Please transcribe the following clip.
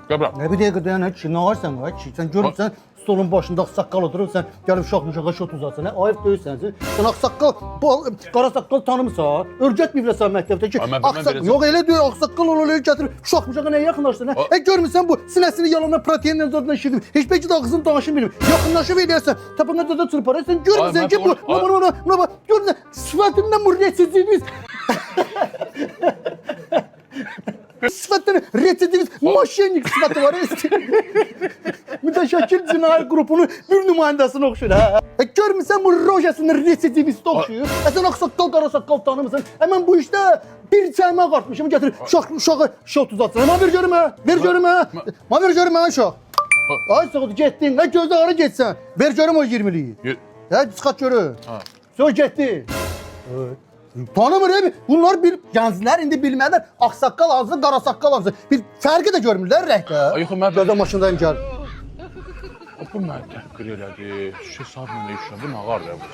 Qəbrəm. Ne bir dakika dayan ki, ne varsan var ki, sen görürsen stolun başında aksaqqal oturur, sen gelip uşaq şot uzatsan, ayıp deyirsən, sen aksaqqal, qara saqqal tanımırsan, örgətməyibləsən məktəbdə ki, yox elə deyir, aksaqqal olur, gətirib uşaq nəyə yaxınlaşdın, görmürsən bu sinəsini yalandan proteinlə zadından şirin, heç belki de ağzını danışın bilmir, yaxınlaşıb eləyərsən, tapına da çırpar, sen görmürsən ki, buna görürsən, sıfatından bu resizliğimiz, sıfatları reçetimiz maşenlik sıfatı var. Müteşekkil cinayet grupunun bir nümayəndəsini oxşuyur. Görmüsən bu rojesinin reçetivisti oxşuyur. Sən aksaqqal, qara saqqal tanımırsan. Hemen bu işte bir çəlmə qartmışım, gətir uşağı şot uzatsın. Hemen ver görüm ha, ver görüm ha. Ver görüm ha uşaq. Ay sağ ol, getdin, gözdə ara getsən. Ver görüm o 20'liyi. Çıxart görüm. Sonra getdi. Tanımır abi. Bunlar bir gənclər indi bilmədilər. Aksaqqal ağzı, qara saqqal ağzı. Bir fərqi də görmürlər rəhdə. Yox, mən Gözə maşındayım gəl. Bu mən təhqir elədi. Şu saat mənə işlədim, ağar ya bu.